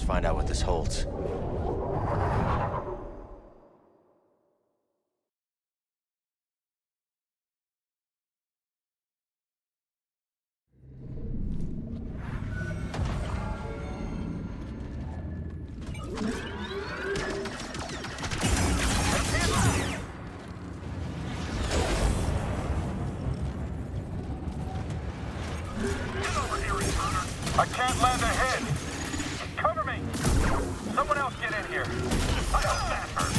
find out what this holds. I can't land a hit! Cover me! Someone else get in here! I don't that hurt!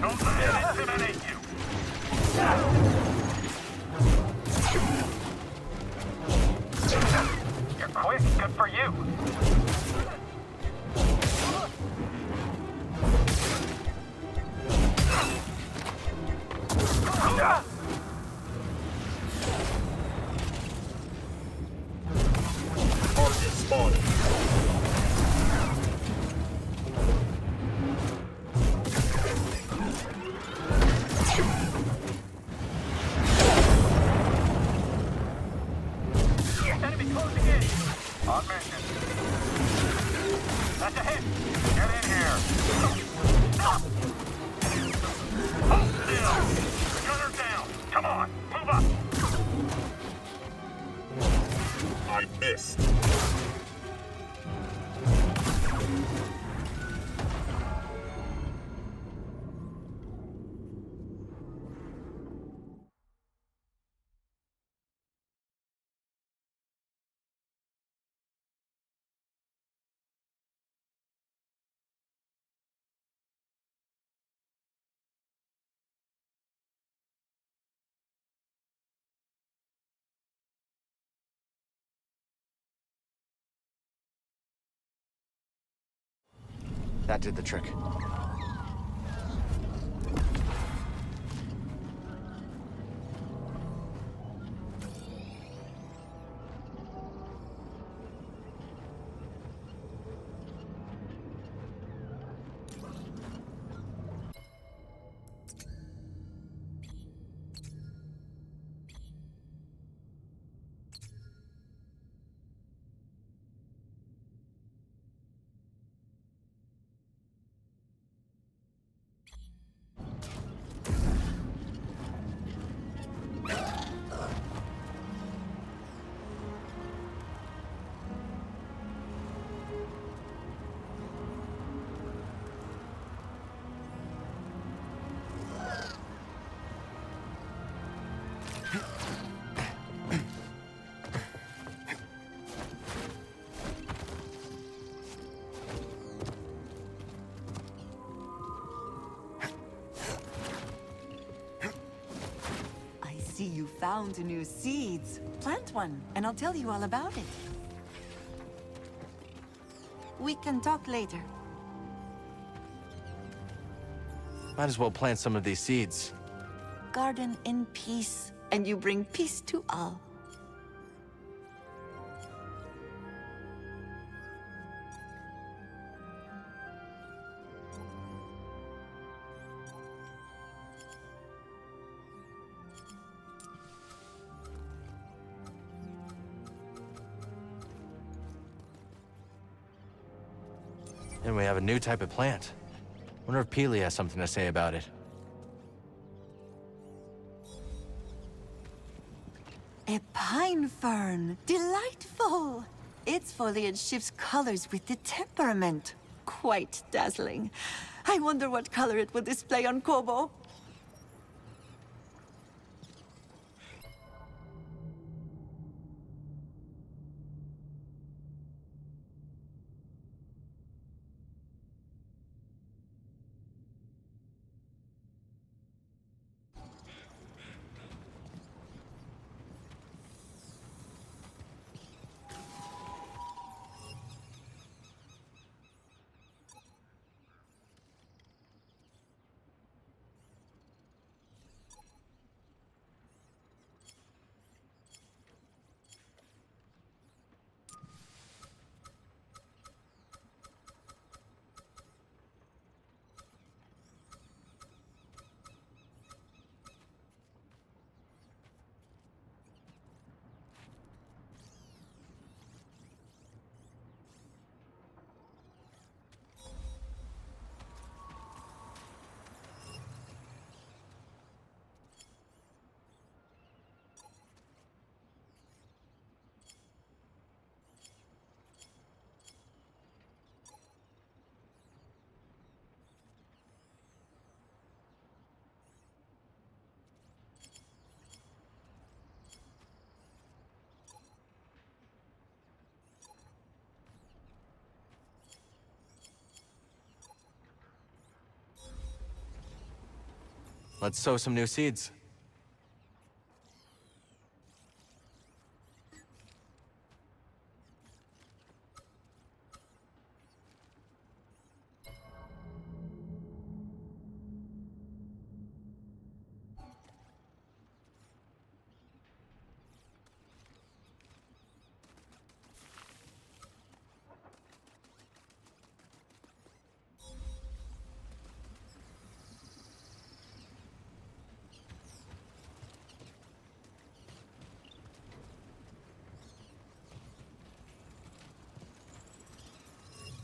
Don't let it intimidate you! You're quick, good for you! Enemy closing in! On mission. That's a hit! Get in here! Hold still! Gunner down! Come on, move up! I missed! That did the trick. See, you found new seeds. Plant one, and I'll tell you all about it. We can talk later. Might as well plant some of these seeds. Garden in peace, and you bring peace to all. And we have a new type of plant. Wonder if Peely has something to say about it. A pine fern. Delightful. Its foliage shifts colors with the temperament. Quite dazzling. I wonder what color it will display on Kobo. Let's sow some new seeds.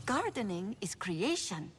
Gardening is creation.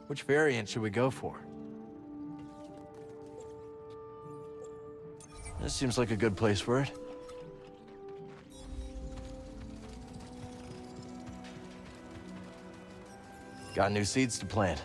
Which variant should we go for? This seems like a good place for it. Got new seeds to plant.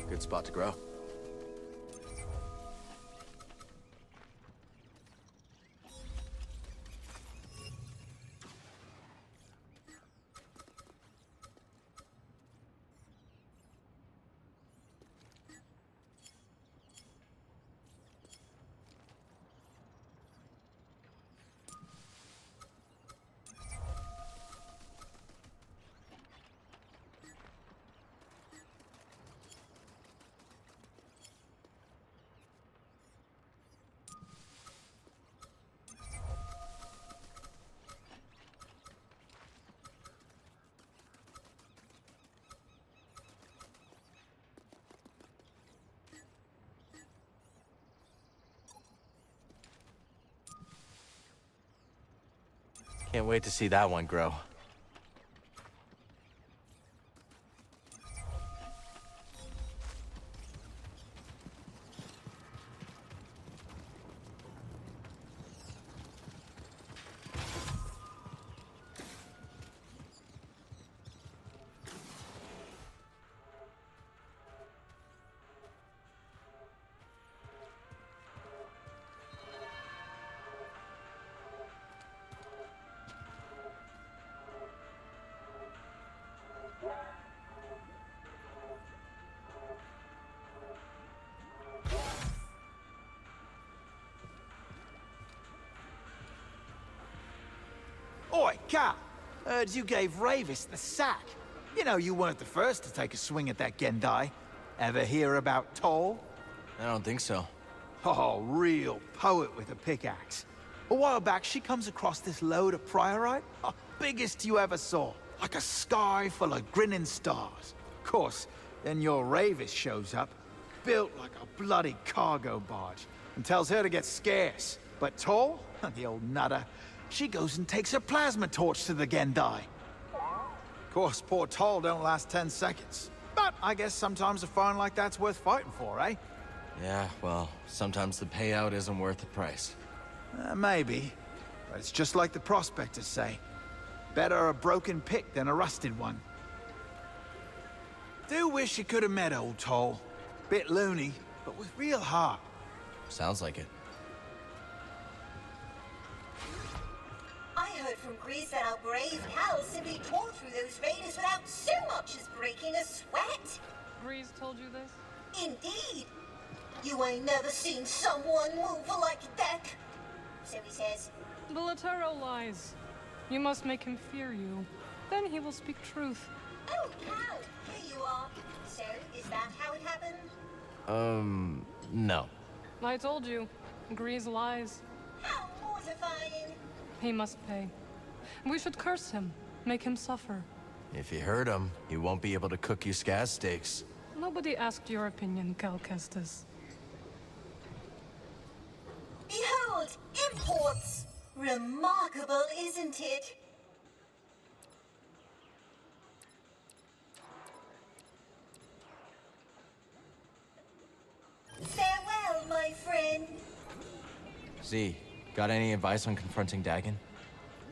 Good spot to grow. Can't wait to see that one grow. Oi, Cap! Heard you gave Ravis the sack. You know you weren't the first to take a swing at that Gendai. Ever hear about Toll? I don't think so. Oh, real poet with a pickaxe. A while back, she comes across this load of priorite. Oh, biggest you ever saw. Like a sky full of grinning stars. Of course, then your Ravis shows up. built like a bloody cargo barge and tells her to get scarce. But Tall, the old nutter, she goes and takes her plasma torch to the Gendai. Of course, poor Tall don't last 10 seconds. But I guess sometimes a find like that's worth fighting for, eh? Yeah, well, sometimes the payout isn't worth the price. Maybe. But it's just like the prospectors say. Better a broken pick than a rusted one. Do wish you could have met old Toll. Bit loony, but with real heart. Sounds like it. I heard from Grease that our brave Cal simply tore through those raiders without so much as breaking a sweat. Grease told you this? Indeed. You ain't never seen someone move like that. So he says. The Latero lies. You must make him fear you. Then he will speak truth. Oh, Cal, here you are. So, is that how it happened? No. I told you. Grease lies. How mortifying. He must pay. We should curse him. Make him suffer. If you hurt him, he won't be able to cook you scaz steaks. Nobody asked your opinion, Cal Kestis. Behold, imports! Remarkable, isn't it? Farewell, my friend. Z, got any advice on confronting Dagon?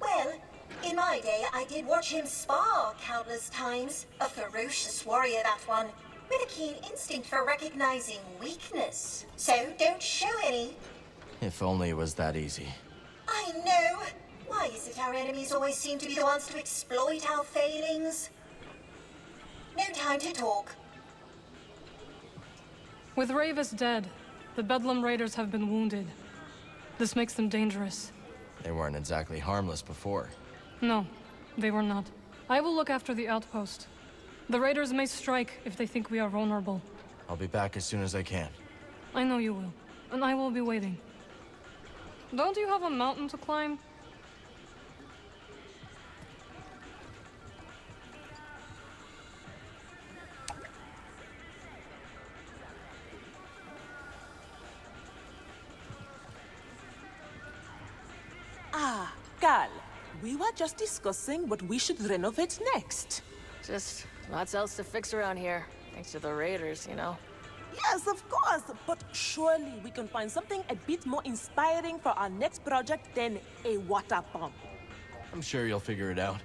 Well, in my day, I did watch him spar countless times. A ferocious warrior, that one, with a keen instinct for recognizing weakness. So don't show any. If only it was that easy. I know. Why is it our enemies always seem to be the ones to exploit our failings? No time to talk. With Ravis dead, the Bedlam Raiders have been wounded. This makes them dangerous. They weren't exactly harmless before. No, they were not. I will look after the outpost. The Raiders may strike if they think we are vulnerable. I'll be back as soon as I can. I know you will, and I will be waiting. Don't you have a mountain to climb? Ah, Cal, we were just discussing what we should renovate next. Just lots else to fix around here, thanks to the raiders, you know. Yes, of course, but surely we can find something a bit more inspiring for our next project than a water pump. I'm sure you'll figure it out.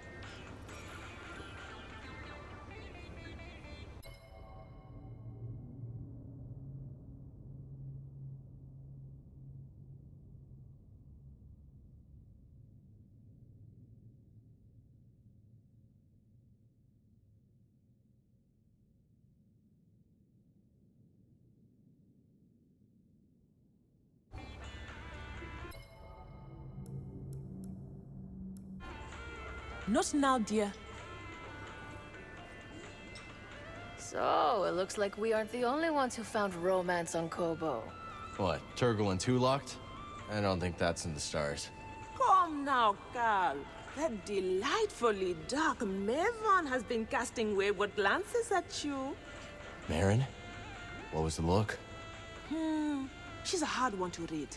Not now, dear. So, it looks like we aren't the only ones who found romance on Kobo. What, Turgle and Two locked? I don't think that's in the stars. Come now, Cal. That delightfully dark Maven has been casting wayward glances at you. Marin? What was the look? She's a hard one to read.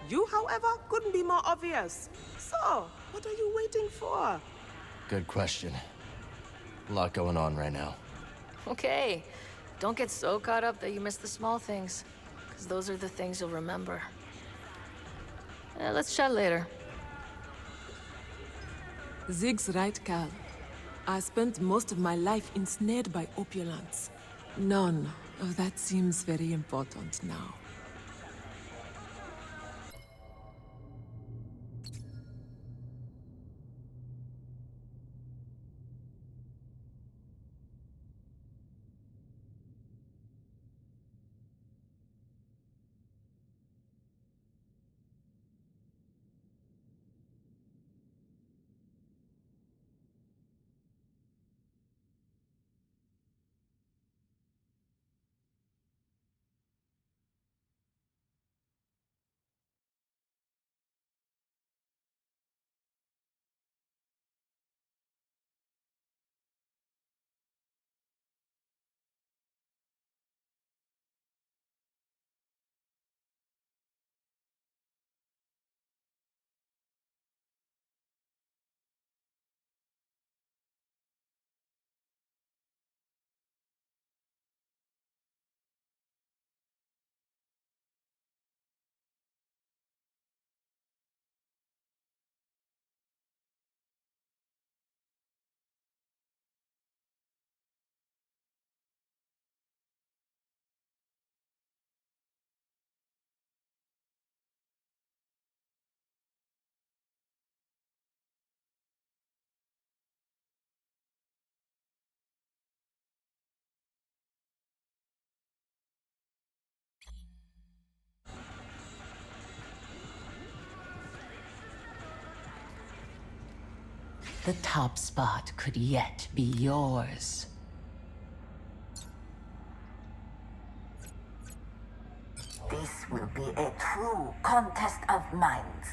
You, however, couldn't be more obvious. So, what are you waiting for? Good question. A lot going on right now. Okay, don't get so caught up that you miss the small things, because those are the things you'll remember. Let's chat later. Zig's right, Cal. I spent most of my life ensnared by opulence. None of that seems very important now. The top spot could yet be yours. This will be a true contest of minds.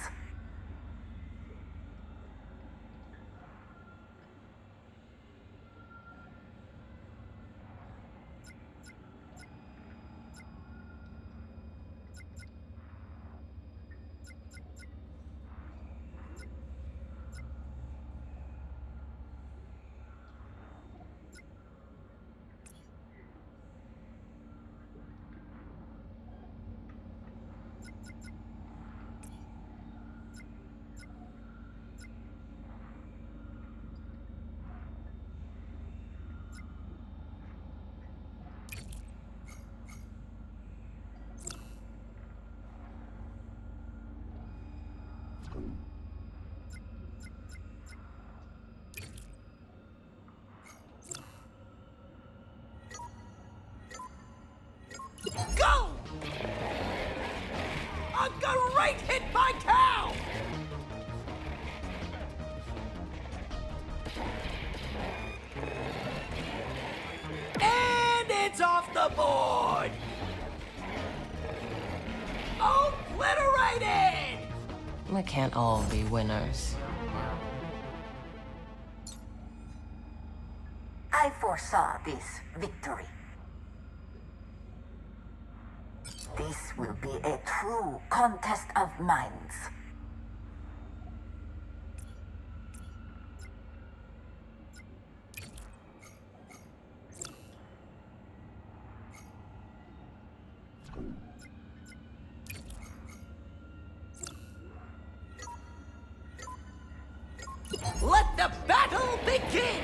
Go! A great hit by Cal! And it's off the board! Obliterated! We can't all be winners. I foresaw this victory. This will be a true contest of minds. Let the battle begin!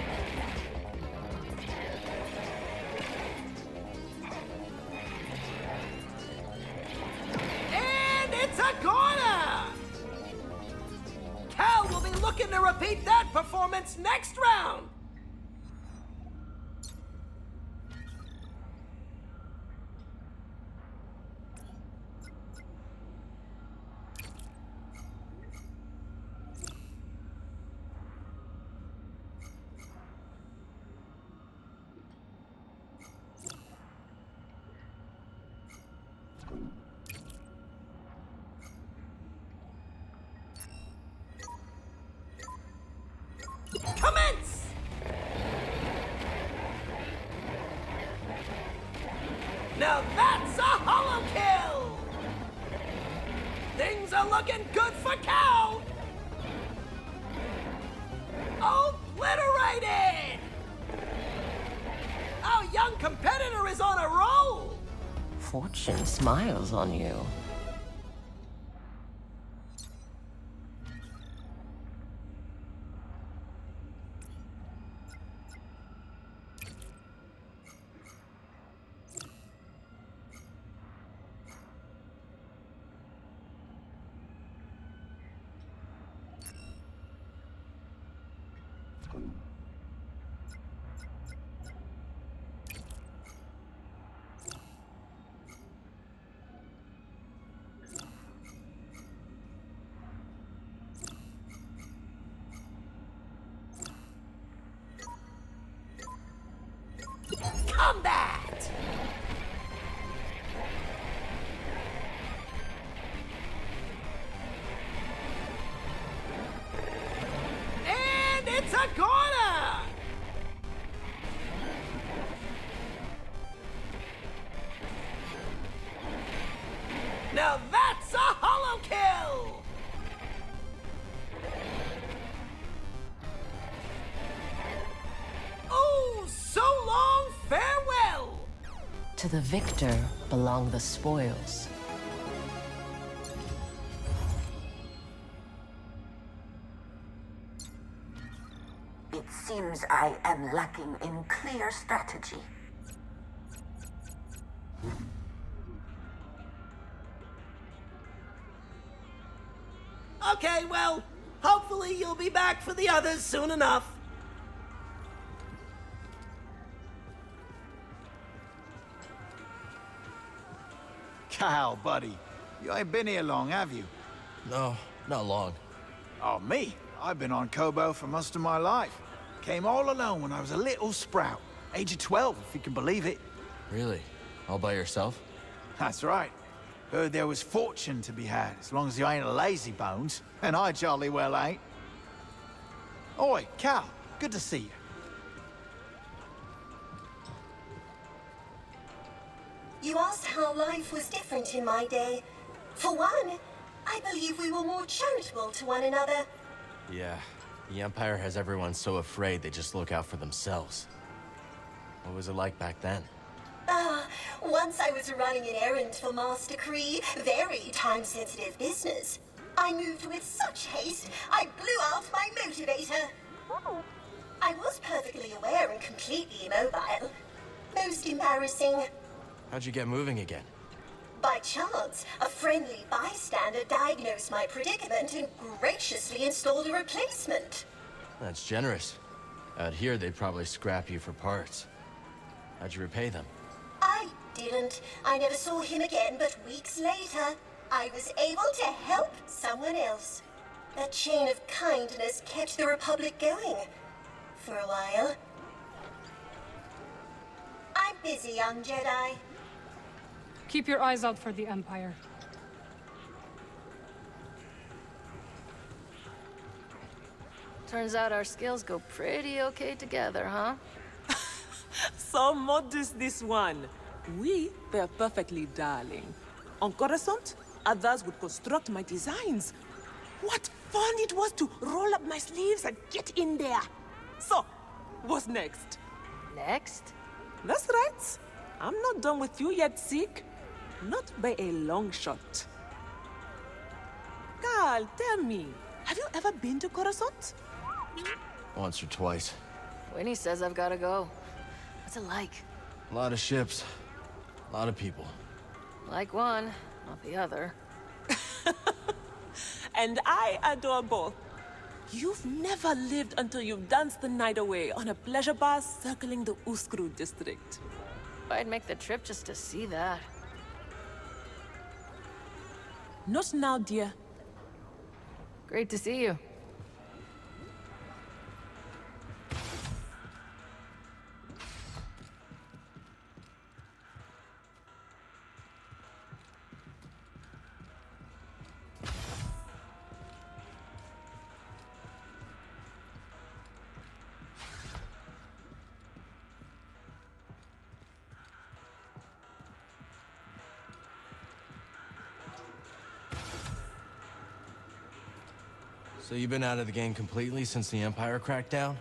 And it's a corner! Cal will be looking to repeat that performance next round! Commence! Now that's a hollow kill! Things are looking good for Cal! Obliterated! Our young competitor is on a roll! Fortune smiles on you. Combat! And it's a corner! Now that's a hollow kill! Oh, so long farewell! To the victor belong the spoils. It seems I am lacking in clear strategy. Okay, well, hopefully you'll be back for the others soon enough. Cal, buddy, you ain't been here long, have you? No, not long. Oh, me? I've been on Kobo for most of my life. Came all alone when I was a little sprout. Age of 12, if you can believe it. Really? All by yourself? That's right. Heard there was fortune to be had, as long as you ain't a lazy bones. And I jolly well ain't. Oi, Cal. Good to see you. You asked how life was different in my day. For one, I believe we were more charitable to one another. Yeah. The Empire has everyone so afraid they just look out for themselves. What was it like back then? Once I was running an errand for Master Kree, very time-sensitive business. I moved with such haste, I blew out my motivator. I was perfectly aware and completely immobile. Most embarrassing. How'd you get moving again? By chance, a friendly bystander diagnosed my predicament and graciously installed a replacement. That's generous. Out here, they'd probably scrap you for parts. How'd you repay them? I didn't. I never saw him again, but weeks later, I was able to help someone else. That chain of kindness kept the Republic going. For a while. I'm busy, young Jedi. Keep your eyes out for the Empire. Turns out our skills go pretty okay together, huh? So modest, this one. We were perfectly darling. On Coruscant, others would construct my designs. What fun it was to roll up my sleeves and get in there. So, what's next? Next? That's right. I'm not done with you yet, Zeke. Not by a long shot. Carl, tell me, have you ever been to Coruscant? Once or twice. Winnie says I've gotta go. What's it like? A lot of ships. A lot of people. Like one, not the other. And I adore both. You've never lived until you've danced the night away on a pleasure bus circling the Uskru district. I'd make the trip just to see that. Not now, dear. Great to see you. So you've been out of the game completely since the Empire cracked down?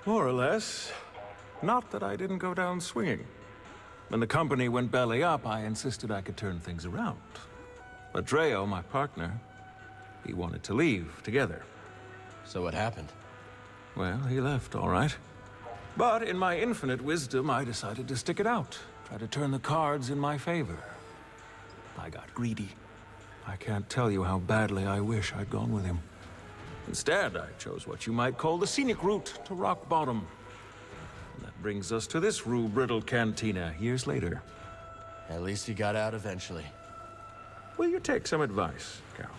More or less. Not that I didn't go down swinging. When the company went belly up, I insisted I could turn things around. But Dreo, my partner, he wanted to leave together. So what happened? Well, he left, all right. But in my infinite wisdom, I decided to stick it out. Try to turn the cards in my favor. I got greedy. I can't tell you how badly I wish I'd gone with him. Instead, I chose what you might call the scenic route to rock bottom. And that brings us to this rue-brittled cantina years later. At least you got out eventually. Will you take some advice, Cal?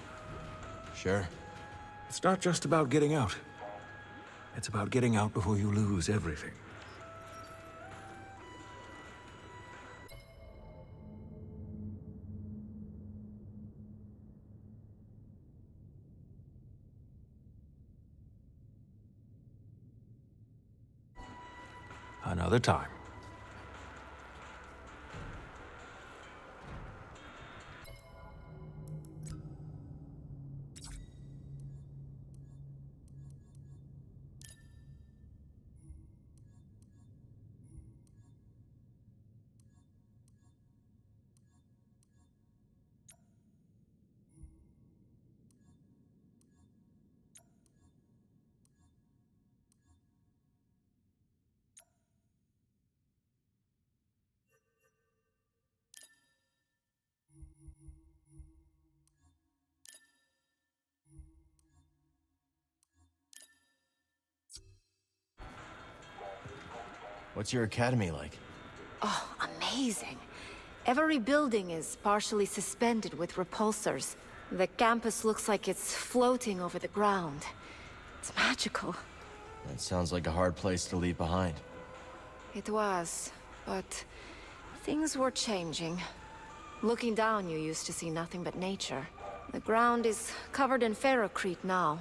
Sure. It's not just about getting out. It's about getting out before you lose everything. Another time. What's your academy like? Oh, amazing. Every building is partially suspended with repulsors. The campus looks like it's floating over the ground. It's magical. That sounds like a hard place to leave behind. It was, but things were changing. Looking down, you used to see nothing but nature. The ground is covered in ferrocrete now.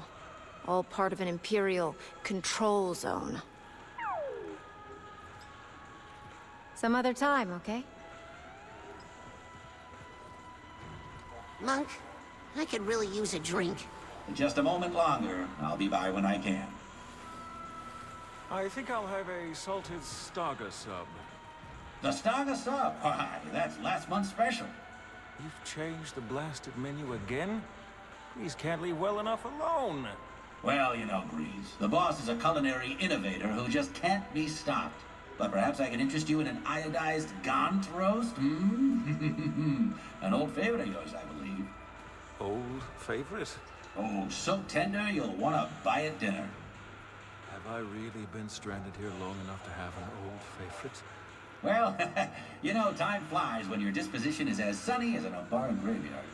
All part of an Imperial control zone. Some other time, okay? Monk, I could really use a drink. Just a moment longer. I'll be by when I can. I think I'll have a salted Staga sub. The Staga sub? Why, that's last month's special. You've changed the blasted menu again? Grease can't leave well enough alone. Well, you know, Grease, the boss is a culinary innovator who just can't be stopped. But perhaps I can interest you in an iodized Gaunt roast? Hmm? An old favorite of yours, I believe. Old favorite? Oh, so tender you'll want to buy it dinner. Have I really been stranded here long enough to have an old favorite? Well, you know, time flies when your disposition is as sunny as an Obaran graveyard.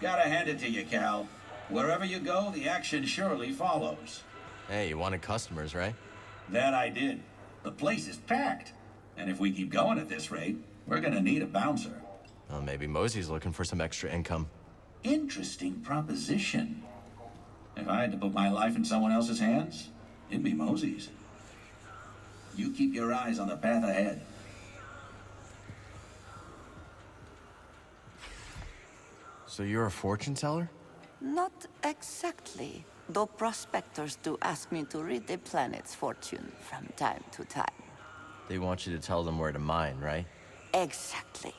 Gotta hand it to you, Cal. Wherever you go, the action surely follows. Hey, you wanted customers, right? That I did. The place is packed. And if we keep going at this rate, we're gonna need a bouncer. Well, maybe Mosey's looking for some extra income. Interesting proposition. If I had to put my life in someone else's hands, it'd be Mosey's. You keep your eyes on the path ahead. So you're a fortune teller? Not exactly. Though prospectors do ask me to read the planet's fortune from time to time. They want you to tell them where to mine, right? Exactly.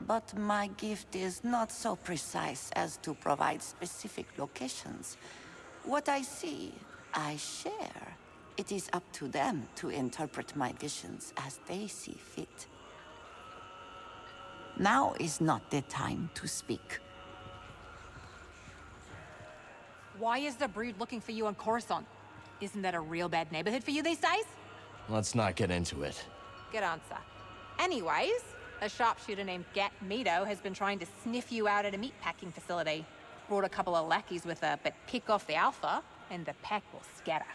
But my gift is not so precise as to provide specific locations. What I see, I share. It is up to them to interpret my visions as they see fit. Now is not the time to speak. Why is the Brood looking for you on Coruscant? Isn't that a real bad neighborhood for you these days? Let's not get into it. Good answer. Anyways, a sharpshooter named Gat Mito has been trying to sniff you out at a meatpacking facility. Brought a couple of lackeys with her, but pick off the Alpha, and the pack will scatter.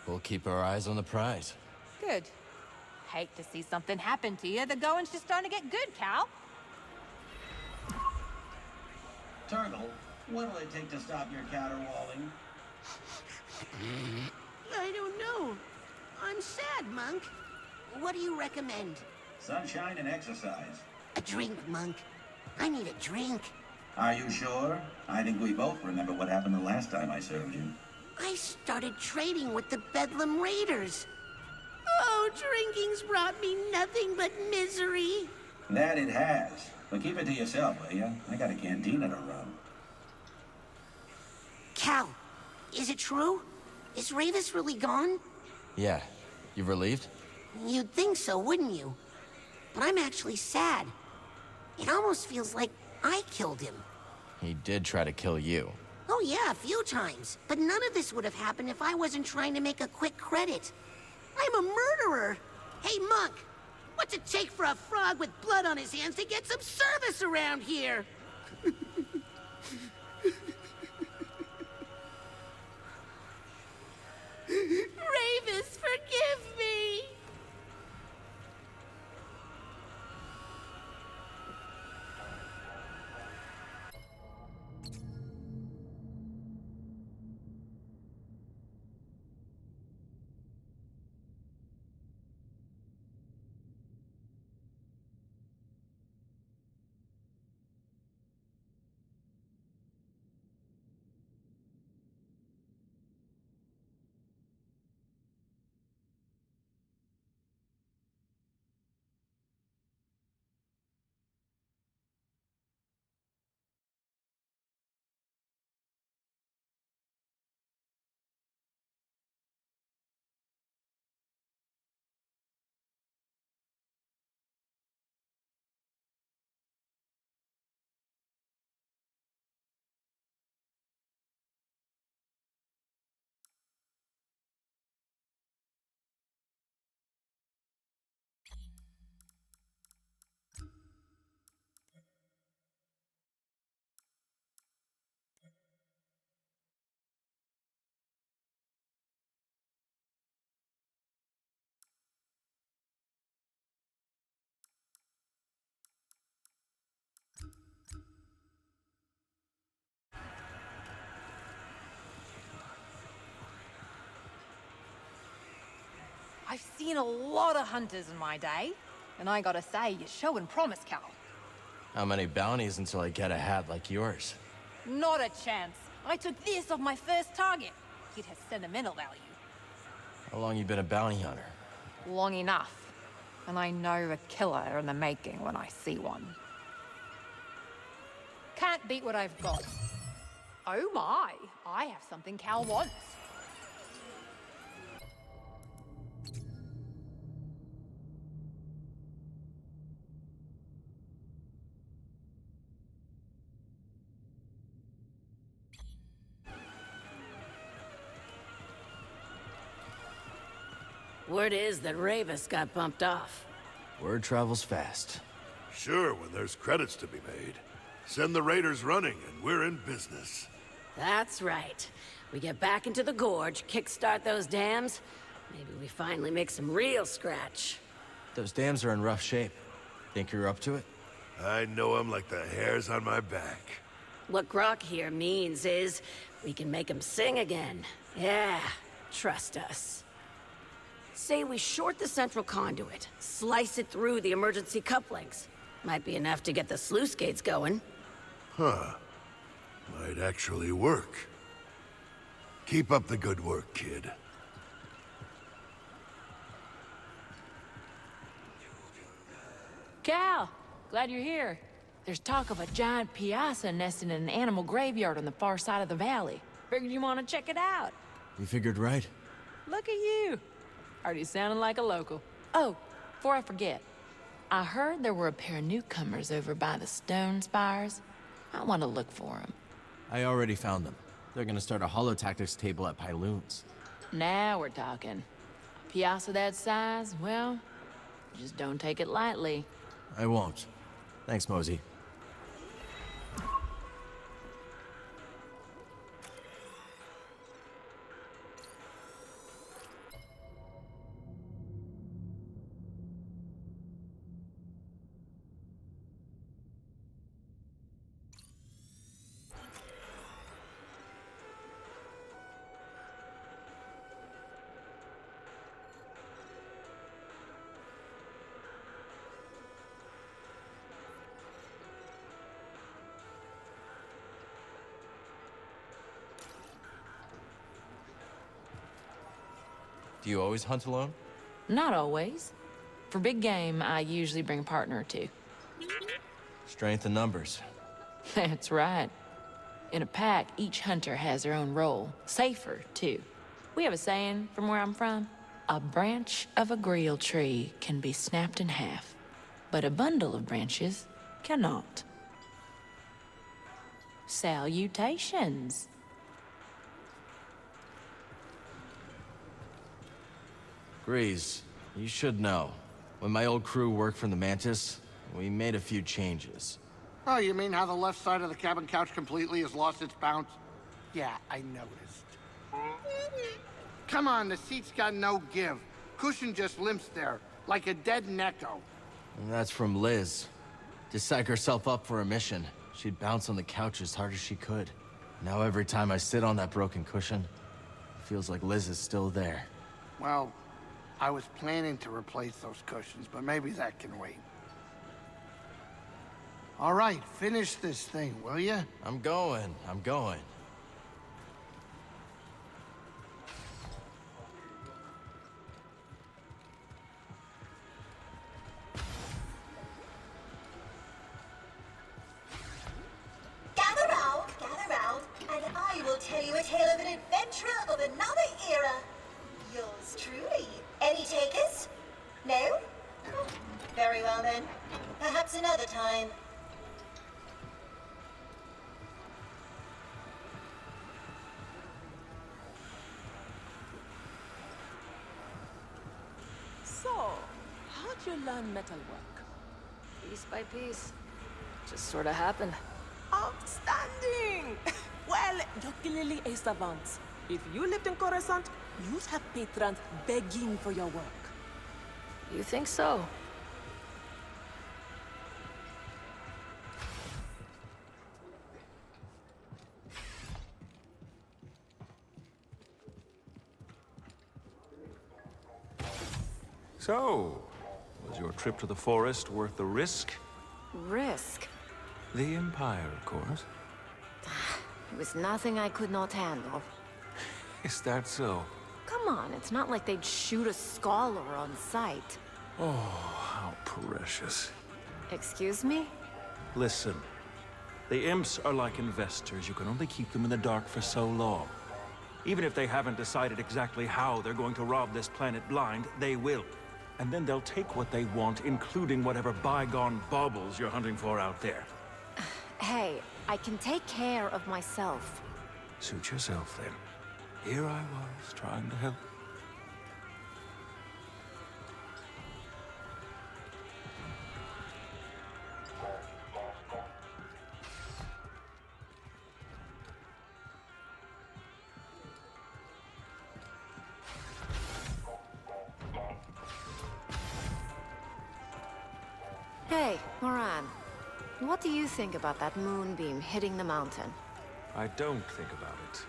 We'll keep our eyes on the prize. Good. Hate to see something happen to you. The going's just starting to get good, Cal. Turtle, what'll it take to stop your caterwauling? I don't know. I'm sad, Monk. What do you recommend? Sunshine and exercise. A drink, Monk. I need a drink. Are you sure? I think we both remember what happened the last time I served you. I started trading with the Bedlam Raiders. Oh, drinking's brought me nothing but misery. That it has. But keep it to yourself, will ya? I got a cantina to run. Cal, is it true? Is Ravis really gone? Yeah. You relieved? You'd think so, wouldn't you? But I'm actually sad. It almost feels like I killed him. He did try to kill you. Oh yeah, a few times. But none of this would have happened if I wasn't trying to make a quick credit. I'm a murderer! Hey, Monk! What's it take for a frog with blood on his hands to get some service around here? Ravis, forgive me! I've seen a lot of hunters in my day, and I gotta say, you're showing promise, Cal. How many bounties until I get a hat like yours? Not a chance. I took this off my first target. It has sentimental value. How long you been a bounty hunter? Long enough. And I know a killer in the making when I see one. Can't beat what I've got. Oh my, I have something Cal wants. Word is that Ravis got bumped off. Word travels fast. Sure, when there's credits to be made. Send the raiders running, and we're in business. That's right. We get back into the gorge, kickstart those dams. Maybe we finally make some real scratch. Those dams are in rough shape. Think you're up to it? I know 'em like the hairs on my back. What Grok here means is we can make them sing again. Yeah, trust us. Say we short the central conduit, slice it through the emergency couplings. Might be enough to get the sluice gates going. Huh. Might actually work. Keep up the good work, kid. Cal, glad you're here. There's talk of a giant piazza nesting in an animal graveyard on the far side of the valley. Figured you want to check it out. You figured right. Look at you. Already sounding like a local. Oh, before I forget, I heard there were a pair of newcomers over by the stone spires. I want to look for them. I already found them. They're gonna start a holotactics table at Pyloon's. Now we're talking. A piazza that size, well, just don't take it lightly. I won't. Thanks, Mosey. Do you always hunt alone? Not always. For big game, I usually bring a partner or two. Strength in numbers. That's right. In a pack, each hunter has their own role. Safer, too. We have a saying from where I'm from. A branch of a grill tree can be snapped in half, but a bundle of branches cannot. Salutations. Grease, you should know. When my old crew worked from the Mantis, we made a few changes. Oh, you mean how the left side of the cabin couch completely has lost its bounce? Yeah, I noticed. Come on, the seat's got no give. Cushion just limps there, like a dead necko. And that's from Liz. To psych herself up for a mission, she'd bounce on the couch as hard as she could. Now every time I sit on that broken cushion, it feels like Liz is still there. Well, I was planning to replace those cushions, but maybe that can wait. All right, finish this thing, will ya? I'm going. Gather round, and I will tell you a tale of an adventurer of another era. Yours truly. Any takers? No? Oh, very well then. Perhaps another time. So, how'd you learn metalwork? Piece by piece. Just sort of happened. Outstanding! Well, you're clearly a savant. If you lived in Coruscant, you'd have patrons begging for your work. You think so? So, was your trip to the forest worth the risk? Risk? The Empire, of course. It was nothing I could not handle. Is that so? Come on, it's not like they'd shoot a scholar on sight. Oh, how precious. Excuse me? Listen. The imps are like investors. You can only keep them in the dark for so long. Even if they haven't decided exactly how they're going to rob this planet blind, they will. And then they'll take what they want, including whatever bygone baubles you're hunting for out there. Hey, I can take care of myself. Suit yourself, then. Here I was, trying to help. Hey, Moran. What do you think about that moonbeam hitting the mountain? I don't think about it.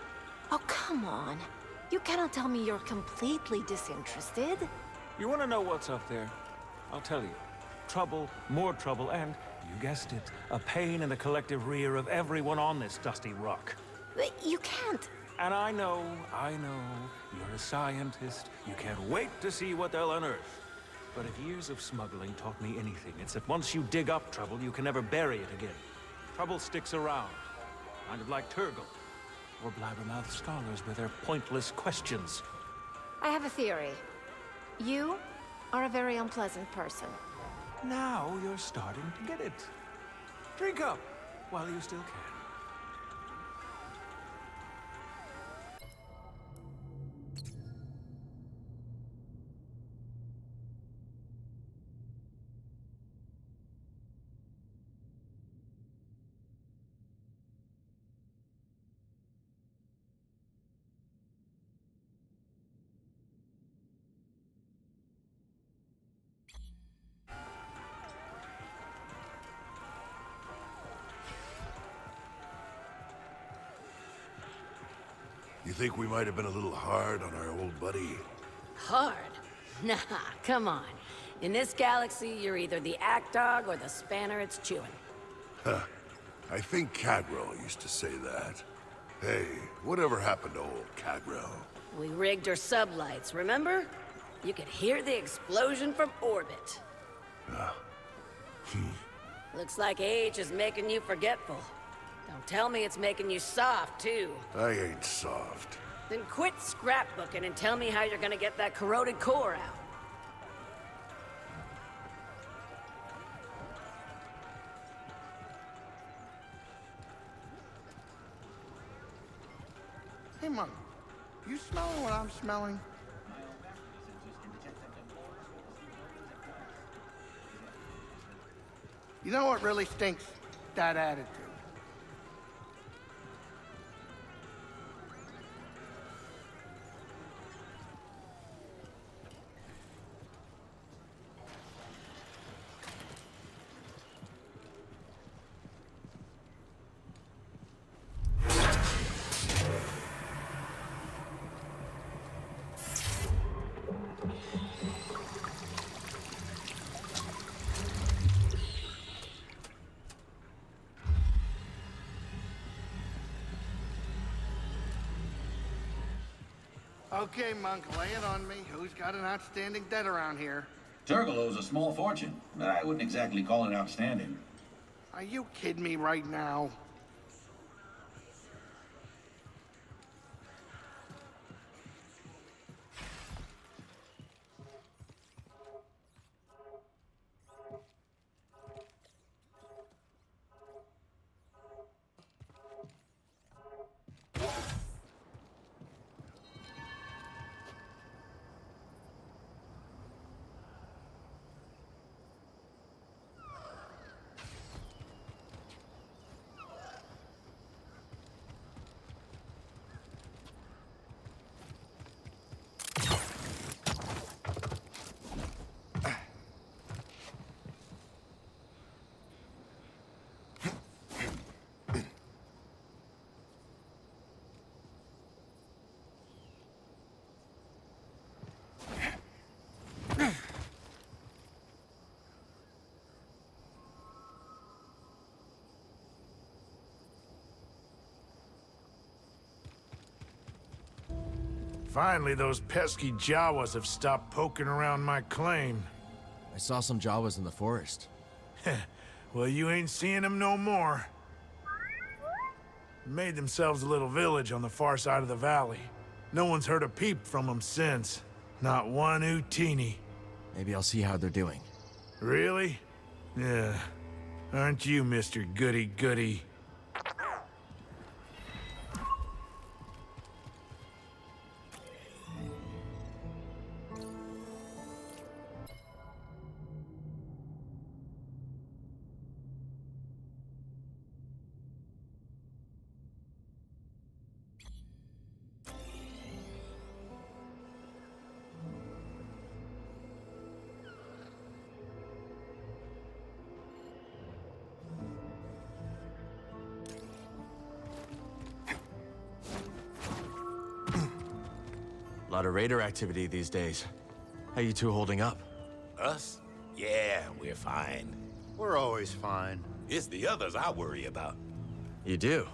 Oh, come on. You cannot tell me you're completely disinterested. You want to know what's up there? I'll tell you. Trouble, more trouble, and, you guessed it, a pain in the collective rear of everyone on this dusty rock. But you can't. And I know. You're a scientist. You can't wait to see what they'll unearth. But if years of smuggling taught me anything, it's that once you dig up trouble, you can never bury it again. Trouble sticks around. Kind of like Turgle. Or blabbermouth scholars with their pointless questions. I have a theory. You are a very unpleasant person. Now you're starting to get it. Drink up while you still can. You think we might have been a little hard on our old buddy? Hard? Nah, come on. In this galaxy, you're either the act dog or the spanner it's chewing. Huh. I think Cadwell used to say that. Hey, whatever happened to old Cadwell? We rigged her sublights, remember? You could hear the explosion from orbit. Looks like age is making you forgetful. Don't tell me it's making you soft, too. I ain't soft. Then quit scrapbooking and tell me how you're gonna get that corroded core out. Hey, Monk. You smelling what I'm smelling? You know what really stinks? That attitude. Okay, Monk, lay it on me. Who's got an outstanding debt around here? Turgle owes a small fortune, but I wouldn't exactly call it outstanding. Are you kidding me right now? Finally, those pesky Jawas have stopped poking around my claim. I saw some Jawas in the forest. Well, you ain't seeing them no more. Made themselves a little village on the far side of the valley. No one's heard a peep from them since. Not one Utini. Maybe I'll see how they're doing. Really? Yeah. Aren't you, Mr. Goody-Goody? A lot of raider activity these days. How you two holding up? Us? Yeah, we're fine. We're always fine. It's the others I worry about. You do?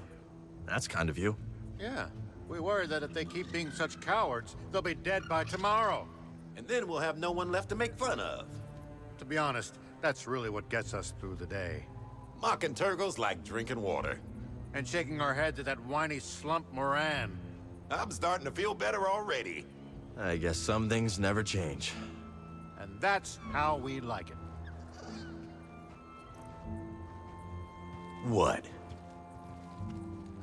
That's kind of you. Yeah. We worry that if they keep being such cowards, they'll be dead by tomorrow. And then we'll have no one left to make fun of. To be honest, that's really what gets us through the day. Mocking Turgle's like drinking water. And shaking our heads at that whiny slump Moran. I'm starting to feel better already. I guess some things never change. And that's how we like it. What?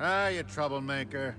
Ah, you troublemaker.